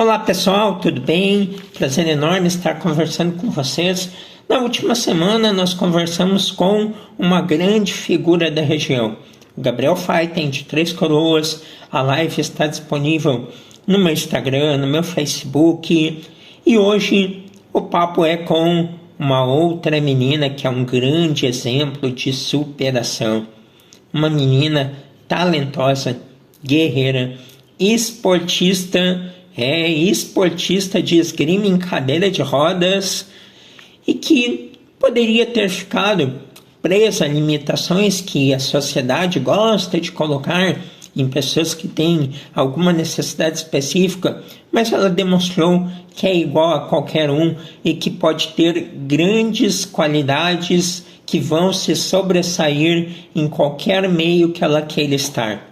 Olá pessoal, tudo bem? Prazer enorme estar conversando com vocês. Na última semana nós conversamos com uma grande figura da região, o Gabriel Feiten de Três Coroas. A live está disponível no meu Instagram, no meu Facebook, e hoje o papo é com uma outra menina que é um grande exemplo de superação. Uma menina talentosa, guerreira, esportista de esgrima em cadeira de rodas e que poderia ter ficado presa a limitações que a sociedade gosta de colocar em pessoas que têm alguma necessidade específica, mas ela demonstrou que é igual a qualquer um e que pode ter grandes qualidades que vão se sobressair em qualquer meio que ela queira estar.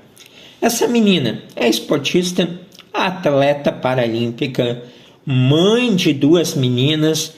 Essa menina é esportista, atleta paralímpica, mãe de 2 meninas,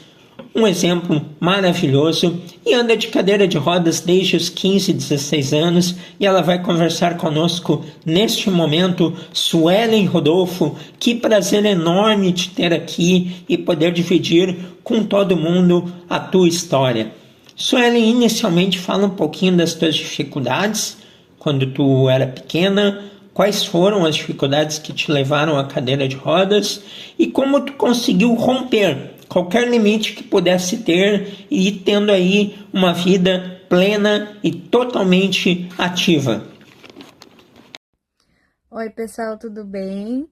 um exemplo maravilhoso, e anda de cadeira de rodas desde os 15, 16 anos, e ela vai conversar conosco neste momento. Suelen Rodolfo, que prazer enorme te ter aqui e poder dividir com todo mundo a tua história. Suelen, inicialmente fala um pouquinho das tuas dificuldades quando tu era pequena. Quais foram as dificuldades que te levaram à cadeira de rodas e como tu conseguiu romper qualquer limite que pudesse ter e ir tendo aí uma vida plena e totalmente ativa. Oi, pessoal, tudo bem?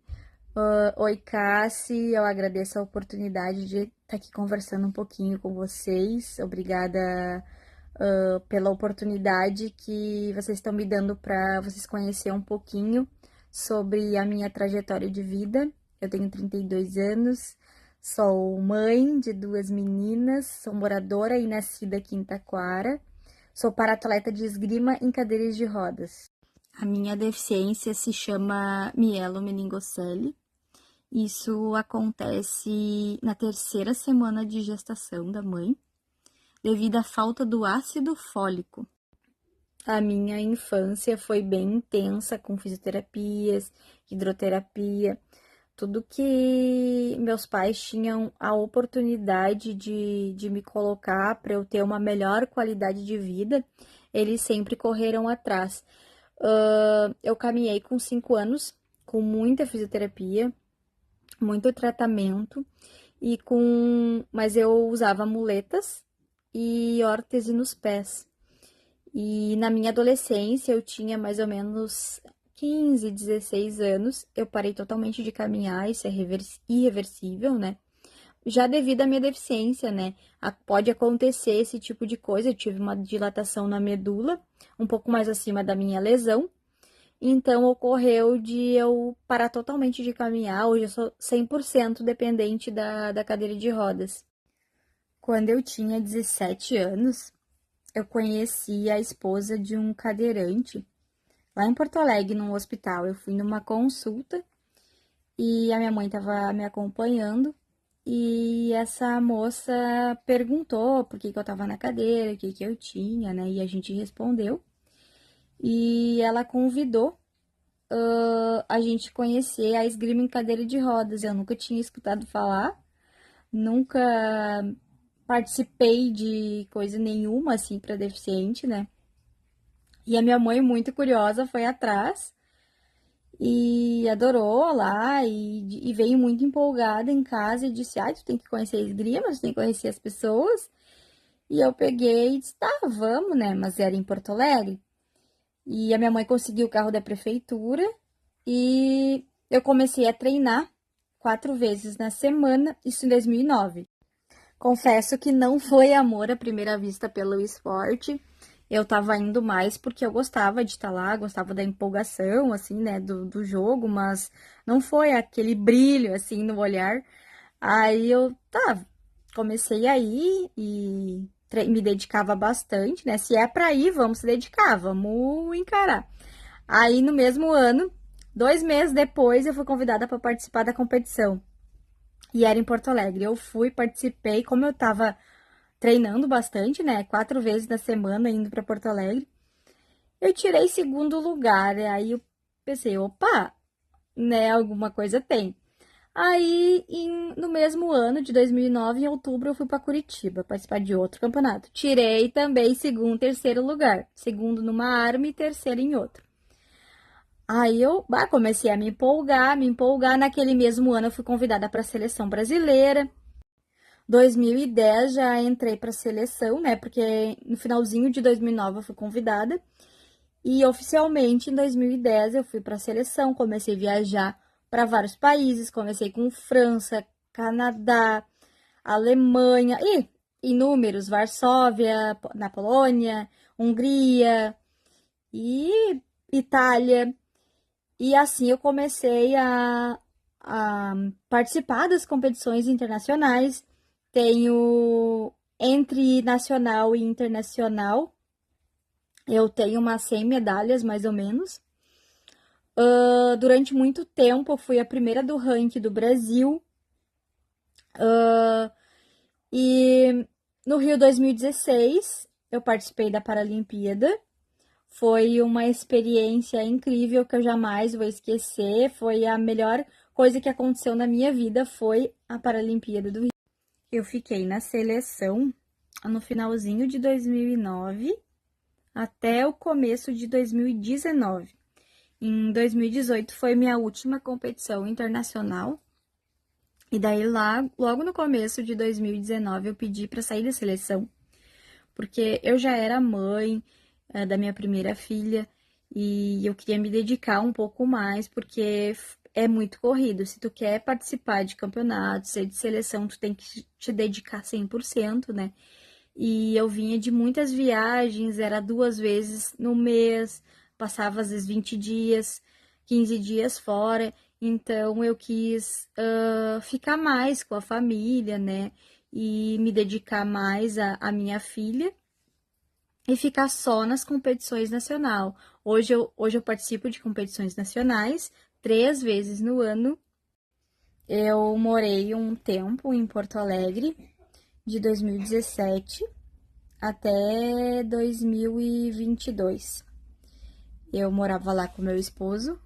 Oi, Cassi, eu agradeço a oportunidade de estar aqui conversando um pouquinho com vocês. Obrigada pela oportunidade que vocês estão me dando para vocês conhecerem um pouquinho sobre a minha trajetória de vida. Eu tenho 32 anos, sou mãe de 2 meninas, sou moradora e nascida aqui em Taquara, sou para-atleta de esgrima em cadeiras de rodas. A minha deficiência se chama mielomeningocele. Isso acontece na 3ª semana de gestação da mãe, devido à falta do ácido fólico. A minha infância foi bem intensa, com fisioterapias, hidroterapia, tudo que meus pais tinham a oportunidade de me colocar para eu ter uma melhor qualidade de vida, eles sempre correram atrás. Eu caminhei com 5 anos, com muita fisioterapia, muito tratamento, mas eu usava muletas e órtese nos pés. E na minha adolescência, eu tinha mais ou menos 15, 16 anos, eu parei totalmente de caminhar, isso é irreversível, né? Já devido à minha deficiência, né? Pode acontecer esse tipo de coisa, eu tive uma dilatação na medula, um pouco mais acima da minha lesão, então ocorreu de eu parar totalmente de caminhar. Hoje eu sou 100% dependente da cadeira de rodas. Quando eu tinha 17 anos, eu conheci a esposa de um cadeirante lá em Porto Alegre, num hospital. Eu fui numa consulta e a minha mãe estava me acompanhando e essa moça perguntou por que eu estava na cadeira, o que eu tinha, né? E a gente respondeu. E ela convidou a gente conhecer a esgrima em cadeira de rodas. Eu nunca tinha escutado falar, nunca participei de coisa nenhuma, assim, para deficiente, né? E a minha mãe, muito curiosa, foi atrás e adorou lá e veio muito empolgada em casa e disse, tu tem que conhecer a esgrima, tu tem que conhecer as pessoas. E eu peguei e disse, tá, vamos, né? Mas era em Porto Alegre. E a minha mãe conseguiu o carro da prefeitura e eu comecei a treinar 4 vezes na semana, isso em 2009. Confesso que não foi amor à primeira vista pelo esporte. Eu tava indo mais porque eu gostava de estar lá, gostava da empolgação, assim, né, do jogo, mas não foi aquele brilho, assim, no olhar. Aí comecei a ir e me dedicava bastante, né? Se é pra ir, vamos se dedicar, vamos encarar. Aí, no mesmo ano, 2 meses depois, eu fui convidada para participar da competição. E era em Porto Alegre. Eu fui, participei, como eu tava treinando bastante, né? 4 vezes na semana indo para Porto Alegre. Eu tirei 2º lugar. Aí eu pensei, opa, né? Alguma coisa tem. Aí, no mesmo ano de 2009, em outubro, eu fui para Curitiba participar de outro campeonato. Tirei também segundo, terceiro lugar. Segundo numa arma e terceiro em outro. Aí eu comecei a me empolgar, me empolgar. Naquele mesmo ano eu fui convidada para a seleção brasileira. 2010 já entrei para a seleção, né? Porque no finalzinho de 2009 eu fui convidada. E oficialmente em 2010 eu fui para a seleção, comecei a viajar para vários países, comecei com França, Canadá, Alemanha e inúmeros, Varsóvia, na Polônia, Hungria e Itália. E assim eu comecei a participar das competições internacionais. Tenho entre nacional e internacional, eu tenho umas 100 medalhas, mais ou menos. Durante muito tempo, eu fui a primeira do ranking do Brasil. E no Rio 2016, eu participei da Paralimpíada. Foi uma experiência incrível que eu jamais vou esquecer. Foi a melhor coisa que aconteceu na minha vida, foi a Paralimpíada do Rio. Eu fiquei na seleção no finalzinho de 2009 até o começo de 2019. Em 2018 foi minha última competição internacional. E daí logo no começo de 2019 eu pedi para sair da seleção, porque eu já era mãe da minha primeira filha e eu queria me dedicar um pouco mais, porque é muito corrido. Se tu quer participar de campeonatos, ser de seleção, tu tem que te dedicar 100%, né? E eu vinha de muitas viagens, era 2 vezes no mês, passava às vezes 20 dias, 15 dias fora. Então eu quis ficar mais com a família, né? E me dedicar mais à minha filha e ficar só nas competições nacional. Hoje eu participo de competições nacionais 3 vezes no ano. Eu morei um tempo em Porto Alegre, de 2017 até 2022. Eu morava lá com meu esposo,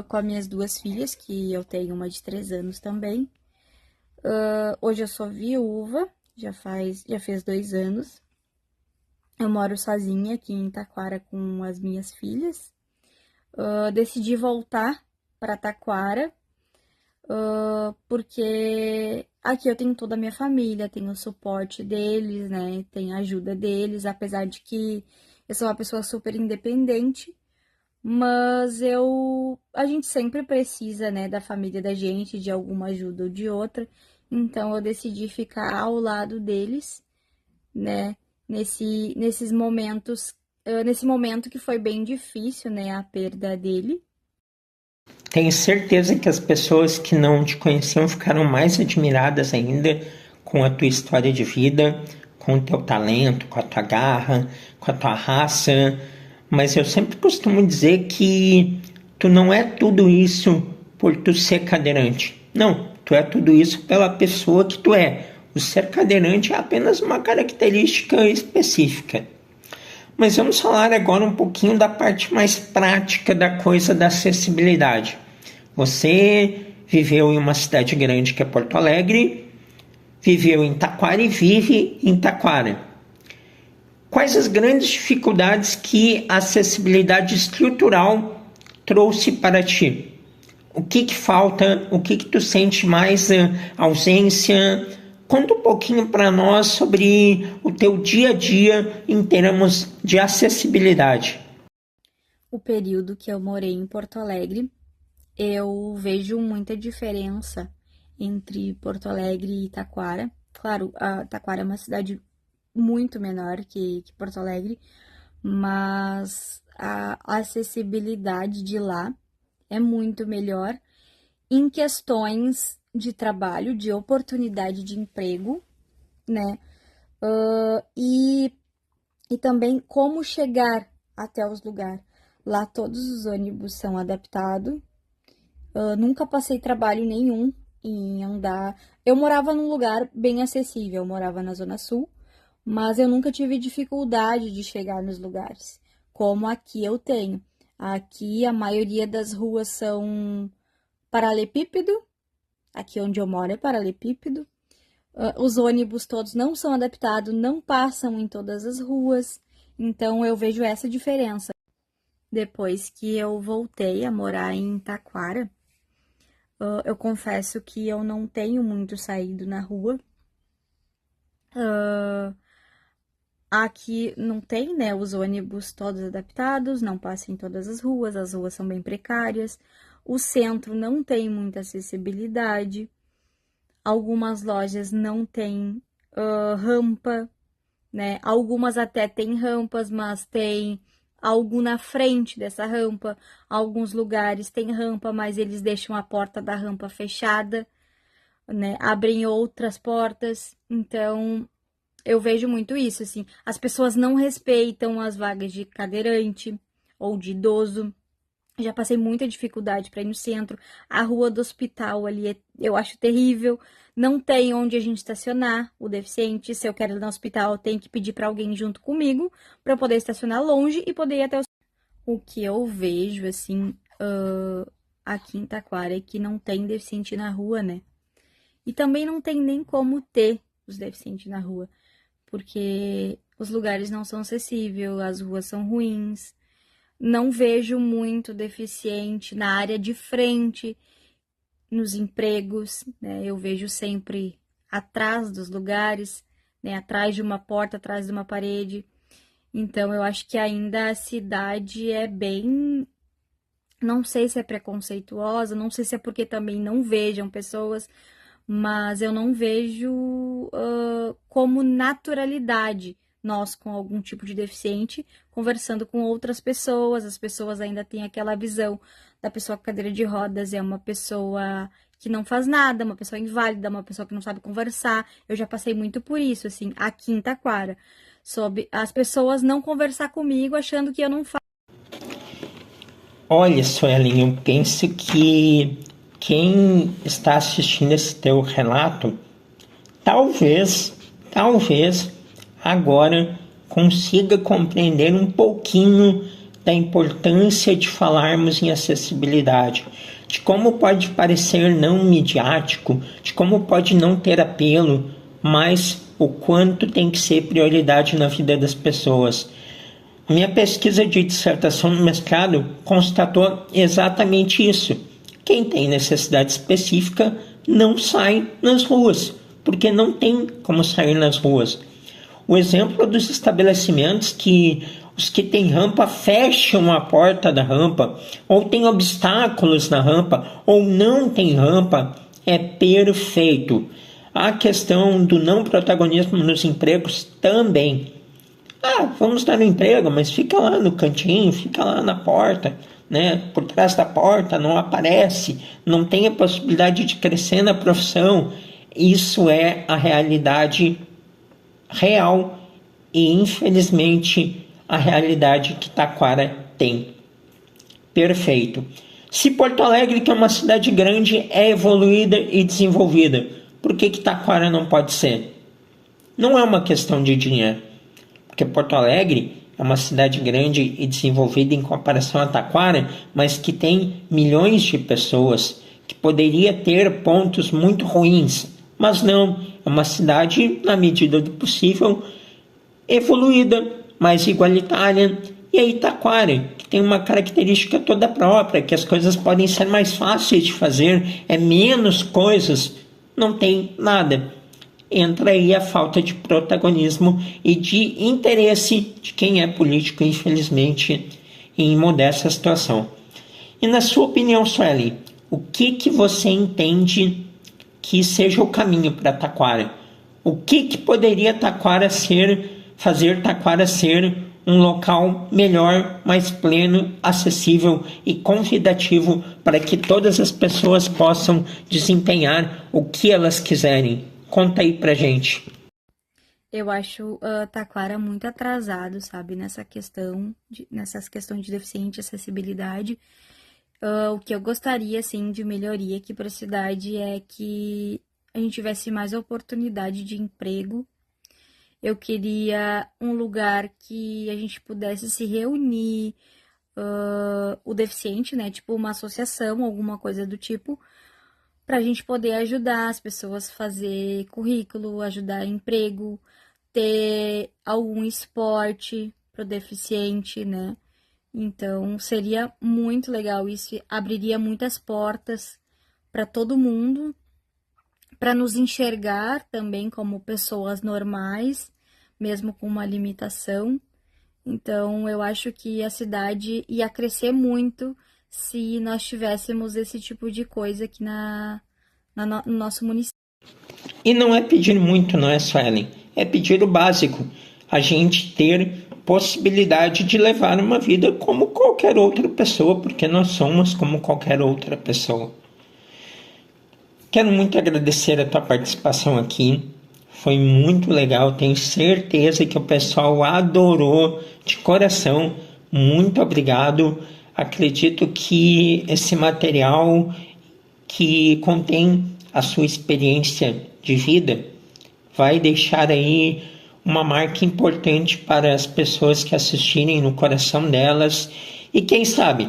com as minhas 2 filhas, que eu tenho uma de 3 anos também. Hoje eu sou viúva, já fez 2 anos. Eu moro sozinha aqui em Taquara com as minhas filhas. Decidi voltar para Taquara, porque aqui eu tenho toda a minha família, tenho o suporte deles, né? Tenho a ajuda deles, apesar de que eu sou uma pessoa super independente, mas a gente sempre precisa, né, da família da gente, de alguma ajuda ou de outra. Então eu decidi ficar ao lado deles, né, nesses momentos, nesse momento que foi bem difícil, né, a perda dele. Tenho certeza que as pessoas que não te conheciam ficaram mais admiradas ainda com a tua história de vida, com o teu talento, com a tua garra, com a tua raça. Mas eu sempre costumo dizer que tu não é tudo isso por tu ser cadeirante. Não, tu é tudo isso pela pessoa que tu é. O ser cadeirante é apenas uma característica específica. Mas vamos falar agora um pouquinho da parte mais prática da coisa da acessibilidade. Você viveu em uma cidade grande que é Porto Alegre, viveu em Taquara e vive em Taquara. Quais as grandes dificuldades que a acessibilidade estrutural trouxe para ti? O que falta? O que tu sente mais ausência? Conta um pouquinho para nós sobre o teu dia a dia em termos de acessibilidade. O período que eu morei em Porto Alegre, eu vejo muita diferença entre Porto Alegre e Taquara. Claro, a Taquara é uma cidade muito menor que Porto Alegre, mas a acessibilidade de lá é muito melhor em questões de trabalho, de oportunidade de emprego, né? E também como chegar até os lugares. Lá todos os ônibus são adaptados. Nunca passei trabalho nenhum em andar. Eu morava num lugar bem acessível, eu morava na Zona Sul, mas eu nunca tive dificuldade de chegar nos lugares, como aqui eu tenho. Aqui a maioria das ruas são paralelepípedo, aqui onde eu moro é paralelepípedo. Os ônibus todos não são adaptados, não passam em todas as ruas, então eu vejo essa diferença. Depois que eu voltei a morar em Taquara, eu confesso que eu não tenho muito saído na rua. Aqui não tem, né, os ônibus todos adaptados, não passam em todas as ruas são bem precárias, o centro não tem muita acessibilidade, algumas lojas não têm rampa, né, algumas até têm rampas, mas tem algo na frente dessa rampa, alguns lugares têm rampa, mas eles deixam a porta da rampa fechada, né, abrem outras portas, então eu vejo muito isso, assim, as pessoas não respeitam as vagas de cadeirante ou de idoso. Já passei muita dificuldade para ir no centro. A rua do hospital ali eu acho terrível. Não tem onde a gente estacionar o deficiente. Se eu quero ir no hospital, eu tenho que pedir para alguém junto comigo para poder estacionar longe e poder ir até o que eu vejo, assim, aqui em Taquara é que não tem deficiente na rua, né? E também não tem nem como ter os deficientes na rua porque os lugares não são acessíveis, as ruas são ruins. Não vejo muito deficiente na área de frente, nos empregos, né? Eu vejo sempre atrás dos lugares, né? Atrás de uma porta, atrás de uma parede. Então, eu acho que ainda a cidade é bem. Não sei se é preconceituosa, não sei se é porque também não vejam pessoas, mas eu não vejo como naturalidade nós com algum tipo de deficiente conversando com outras pessoas. As pessoas ainda têm aquela visão da pessoa com cadeira de rodas é uma pessoa que não faz nada, uma pessoa inválida, uma pessoa que não sabe conversar. Eu já passei muito por isso, assim, aqui em Taquara, sobre as pessoas não conversar comigo achando que eu não faço. Olha, Suelen, eu penso que quem está assistindo esse teu relato, talvez agora consiga compreender um pouquinho da importância de falarmos em acessibilidade, de como pode parecer não midiático, de como pode não ter apelo, mas o quanto tem que ser prioridade na vida das pessoas. Minha pesquisa de dissertação no mestrado constatou exatamente isso. Quem tem necessidade específica não sai nas ruas, porque não tem como sair nas ruas. O exemplo dos estabelecimentos que os que têm rampa fecham a porta da rampa, ou tem obstáculos na rampa, ou não tem rampa, é perfeito. A questão do não protagonismo nos empregos também. Vamos dar um emprego, mas fica lá no cantinho, fica lá na porta, né? Por trás da porta, não aparece, não tem a possibilidade de crescer na profissão. Isso é a realidade real e, infelizmente, a realidade que Taquara tem. Perfeito. Se Porto Alegre, que é uma cidade grande, é evoluída e desenvolvida, por que Taquara não pode ser? Não é uma questão de dinheiro, porque Porto Alegre é uma cidade grande e desenvolvida em comparação a Taquara, mas que tem milhões de pessoas, que poderia ter pontos muito ruins, mas não, é uma cidade, na medida do possível, evoluída, mais igualitária. E aí Taquara, que tem uma característica toda própria, que as coisas podem ser mais fáceis de fazer, é menos coisas, não tem nada. Entra aí a falta de protagonismo e de interesse de quem é político, infelizmente, em mudar essa situação. E na sua opinião, Sueli, o que você entende que seja o caminho para Taquara? O que poderia fazer Taquara ser um local melhor, mais pleno, acessível e convidativo para que todas as pessoas possam desempenhar o que elas quiserem? Conta aí pra gente. Eu acho Taquara muito atrasado, sabe, nessas questões de deficiente, acessibilidade. O que eu gostaria, assim, de melhoria aqui para a cidade é que a gente tivesse mais oportunidade de emprego. Eu queria um lugar que a gente pudesse se reunir, o deficiente, né, tipo uma associação, alguma coisa do tipo, para a gente poder ajudar as pessoas a fazer currículo, ajudar em emprego, ter algum esporte para o deficiente, né? Então, seria muito legal isso, abriria muitas portas para todo mundo, para nos enxergar também como pessoas normais, mesmo com uma limitação. Então, eu acho que a cidade ia crescer muito se nós tivéssemos esse tipo de coisa aqui no nosso município. E não é pedir muito, não é, Suelen? É pedir o básico. A gente ter possibilidade de levar uma vida como qualquer outra pessoa, porque nós somos como qualquer outra pessoa. Quero muito agradecer a tua participação aqui. Foi muito legal, tenho certeza que o pessoal adorou de coração. Muito obrigado. Acredito que esse material que contém a sua experiência de vida vai deixar aí uma marca importante para as pessoas que assistirem no coração delas. E quem sabe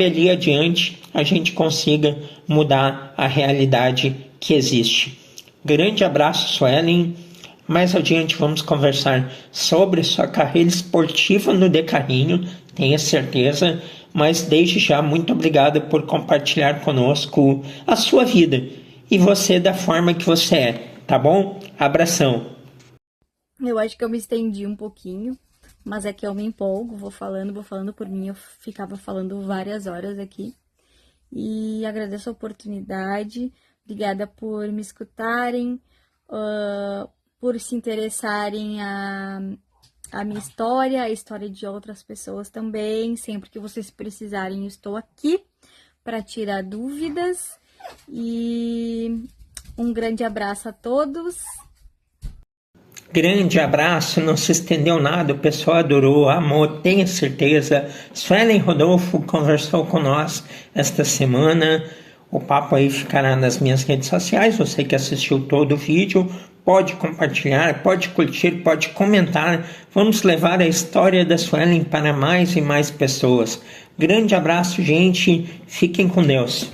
ali adiante a gente consiga mudar a realidade que existe. Grande abraço, Suelen. Mais adiante vamos conversar sobre sua carreira esportiva no Decarrinho, tenha certeza. Mas desde já, muito obrigado por compartilhar conosco a sua vida e você da forma que você é, tá bom? Abração. Eu acho que eu me estendi um pouquinho, mas é que eu me empolgo, vou falando por mim, eu ficava falando várias horas aqui. E agradeço a oportunidade, obrigada por me escutarem, por se interessarem a minha história, a história de outras pessoas também. Sempre que vocês precisarem, eu estou aqui para tirar dúvidas. E um grande abraço a todos. Grande abraço, não se estendeu nada, o pessoal adorou, amou, tenha certeza. Suelen Rodolfo conversou com nós esta semana. O papo aí ficará nas minhas redes sociais. Você que assistiu todo o vídeo pode compartilhar, pode curtir, pode comentar. Vamos levar a história da Suelen para mais e mais pessoas. Grande abraço, gente. Fiquem com Deus.